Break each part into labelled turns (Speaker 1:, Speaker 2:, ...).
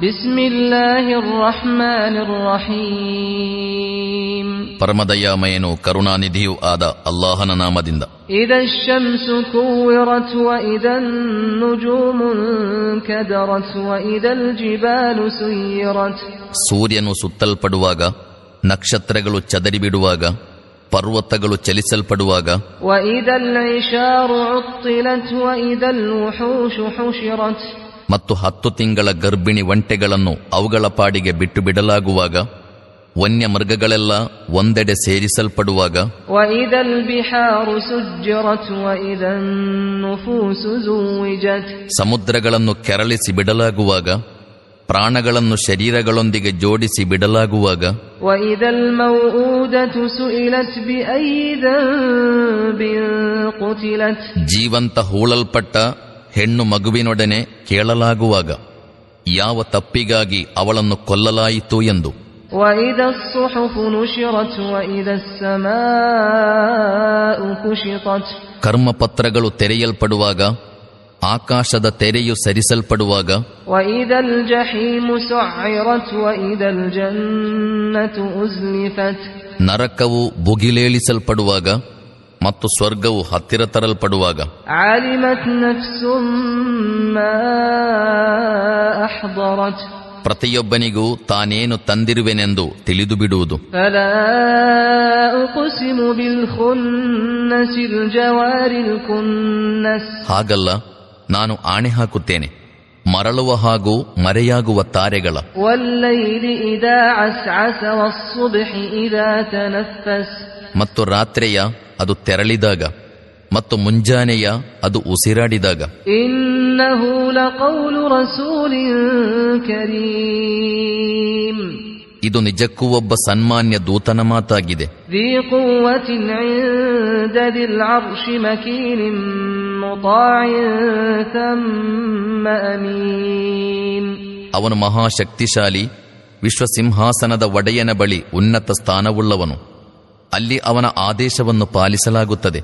Speaker 1: ಬಿಸ್ಮಿಲ್ಲಾಹಿರ್ ರಹ್ಮಾನಿರ್ ರಹೀಮ್.
Speaker 2: ಪರಮದಯಾಮಯನು ಕರುಣಾನಿಧಿಯೂ ಆದ ಅಲ್ಲಾಹನ ನಾಮದಿಂದ.
Speaker 1: ಇದಶ್ ಶಮ್ಸು ಕುವ್ವಿರತ್ ವ ಇದನ್ ನುಜೂಮು ಕದರತ್ ವ ಇದಲ್ ಜಿಬಾಲು ಸುಯ್ಯಿರತ್.
Speaker 2: ಸೂರ್ಯನು ಸುತ್ತಲ್ಪಡುವಾಗ, ನಕ್ಷತ್ರಗಳು ಚದರಿಬಿಡುವಾಗ, ಪರ್ವತಗಳು ಚಲಿಸಲ್ಪಡುವಾಗ,
Speaker 1: ವ ಇದಲ್ ಇಶಾರು ಉತ್ತಿಲತ್ ವ ಇದಲ್ ವುಹೂಶು ಹುಶಿರತ್.
Speaker 2: ಮತ್ತು 10 ತಿಂಗಳ ಗರ್ಭಿಣಿ ಒಂಟೆಗಳನ್ನು ಅವುಗಳ ಪಾಡಿಗೆ ಬಿಟ್ಟು ಬಿಡಲಾಗುವಾಗ, ವನ್ಯ ಮೃಗಗಳೆಲ್ಲ ಒಂದೆಡೆ ಸೇರಿಸಲ್ಪಡುವಾಗ,
Speaker 1: ವಇದಲ್ ಬಿಹಾರು ಸುಜ್ಜಿರತ್ ವಇದನ್ ನುಫೂಸು ಜುವ್ವಿಜತ್.
Speaker 2: ಸಮುದ್ರಗಳನ್ನು ಕೆರಳಿಸಿ ಬಿಡಲಾಗುವಾಗ, ಪ್ರಾಣಗಳನ್ನು ಶರೀರಗಳೊಂದಿಗೆ ಜೋಡಿಸಿ ಬಿಡಲಾಗುವಾಗ,
Speaker 1: ವಇದಲ್ ಮೌಊದತು ಸುಯಿಲತ್ ಬಿಅಯ್ಯಿ ದನ್ಬಿನ್ ಕುತಿಲತ್.
Speaker 2: ಜೀವಂತ ಹೂಳಲ್ಪಟ್ಟ ಹೆಣ್ಣು ಮಗುವಿನೊಡನೆ ಕೇಳಲಾಗುವಾಗ, ಯಾವ ತಪ್ಪಿಗಾಗಿ ಅವಳನ್ನು ಕೊಲ್ಲಲಾಯಿತು ಎಂದು. ಕರ್ಮಪತ್ರಗಳು ತೆರೆಯಲ್ಪಡುವಾಗ, ಆಕಾಶದ ತೆರೆಯು ಸರಿಸಲ್ಪಡುವಾಗ, ನರಕವು ಭುಗಿಲೇಳಿಸಲ್ಪಡುವಾಗ ಮತ್ತು ಸ್ವರ್ಗವು ಹತ್ತಿರ ತರಲ್ಪಡುವಾಗ, ಪ್ರತಿಯೊಬ್ಬನಿಗೂ ತಾನೇನು ತಂದಿರುವೆನೆಂದು ತಿಳಿದು ಬಿಡುವುದು. ಹಾಗಲ್ಲ, ನಾನು ಆಣೆ ಹಾಕುತ್ತೇನೆ ಮರಳುವ ಹಾಗೂ ಮರೆಯಾಗುವ ತಾರೆಗಳ, ಮತ್ತು ರಾತ್ರಿಯ ಅದು ತೆರಳಿದಾಗ ಮತ್ತು ಮುಂಜಾನೆಯ ಅದು ಉಸಿರಾಡಿದಾಗ.
Speaker 1: ಇನ್ನಹು ಲಕೌಲು ರಸೂಲಿನ್ ಕರೀಮ್.
Speaker 2: ಇದು ನಿಜಕ್ಕೂ ಒಬ್ಬ ಸನ್ಮಾನ್ಯ ದೂತನ ಮಾತಾಗಿದೆ.
Speaker 1: ذೀ ಕುವ್ವತಿನ್ ಇಂದ ದಿಲ್ ಅರ್ಶಿ ಮಕೀನಿನ್ ಮುತಾಇನ್ ಥಮ್ಮ ಅಮೀನ್.
Speaker 2: ಅವನು ಮಹಾಶಕ್ತಿಶಾಲಿ, ವಿಶ್ವಸಿಂಹಾಸನದ ಒಡೆಯನ ಬಳಿ ಉನ್ನತ ಸ್ಥಾನವುಳ್ಳವನು. ಅಲ್ಲಿ ಅವನ ಆದೇಶವನ್ನು ಪಾಲಿಸಲಾಗುತ್ತದೆ.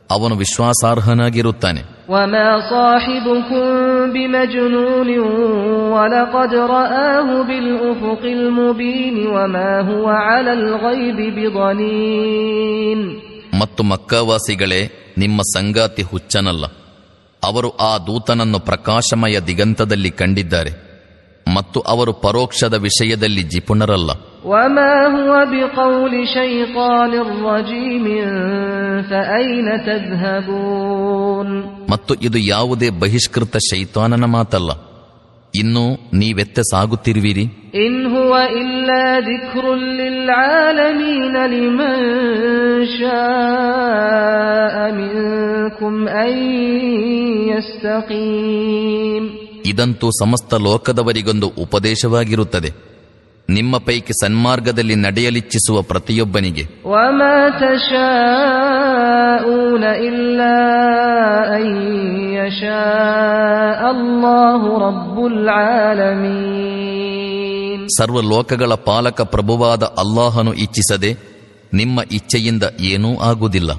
Speaker 2: ಅವನು ವಿಶ್ವಾಸಾರ್ಹನಾಗಿರುತ್ತಾನೆ.
Speaker 1: ವಮಾ ಸಾಹಿಬುಕುಂ ಬಿಮಜ್ನೂನಿನ್ ವಲಕದ್ ರಆಹು ಬಿಲ್ ಉಫುಕಿಲ್ ಮುಬೀನ್ ವಮಾ ಹುವ ಅಲಲ್ ಗೈಬಿ ಬಿದನೀನ್.
Speaker 2: ಮತ್ತು ಮಕ್ಕಾವಾಸಿಗಳೇ, ನಿಮ್ಮ ಸಂಗಾತಿ ಹುಚ್ಚನಲ್ಲ. ಅವರು ಆ ದೂತನನ್ನು ಪ್ರಕಾಶಮಯ ದಿಗಂತದಲ್ಲಿ ಕಂಡಿದ್ದಾರೆ ಮತ್ತು ಅವರು ಪರೋಕ್ಷದ ವಿಷಯದಲ್ಲಿ ಜಿಪುಣರಲ್ಲ.
Speaker 1: ವಮಾ ಹುವ ಬಿಕೌಲಿ ಶೈತಾನಿರ್ ರಜೀಮಿನ್ ಫಅಯ್ನ ತದ್ಹಬೂನ್.
Speaker 2: ಮತ್ತು ಇದು ಯಾವುದೇ ಬಹಿಷ್ಕೃತ ಶೈತಾನನ ಮಾತಲ್ಲ. ಇನ್ನು ನೀವೆತ್ತೆ ಸಾಗುತ್ತಿರುವಿರಿ?
Speaker 1: ಇನ್ ಹುವ ಇಲ್ಲಾ ದಿಕ್ರುನ್ ಲಿಲ್ ಆಲಮೀನ ಲಿಮನ್ ಶಾಅ ಮಿನ್ಕುಂ ಅನ್ ಯಸ್ತಕೀಮ್.
Speaker 2: ಇದಂತೂ ಸಮಸ್ತ ಲೋಕದವರಿಗೊಂದು ಉಪದೇಶವಾಗಿರುತ್ತದೆ, ನಿಮ್ಮ ಪೈಕಿ ಸನ್ಮಾರ್ಗದಲ್ಲಿ ನಡೆಯಲಿಚ್ಛಿಸುವ ಪ್ರತಿಯೊಬ್ಬನಿಗೆ.
Speaker 1: ವಮಾ ತಶಾಊನ ಇಲ್ಲಾ ಅನ್ ಯಶಾ ಅಲ್ಲಾಹು ರಬ್ಬುಲ್ ಆಲಮೀನ್.
Speaker 2: ಸರ್ವ ಲೋಕಗಳ ಪಾಲಕ ಪ್ರಭುವಾದ ಅಲ್ಲಾಹನು ಇಚ್ಛಿಸದೆ ನಿಮ್ಮ ಇಚ್ಛೆಯಿಂದ ಏನೂ ಆಗುವುದಿಲ್ಲ.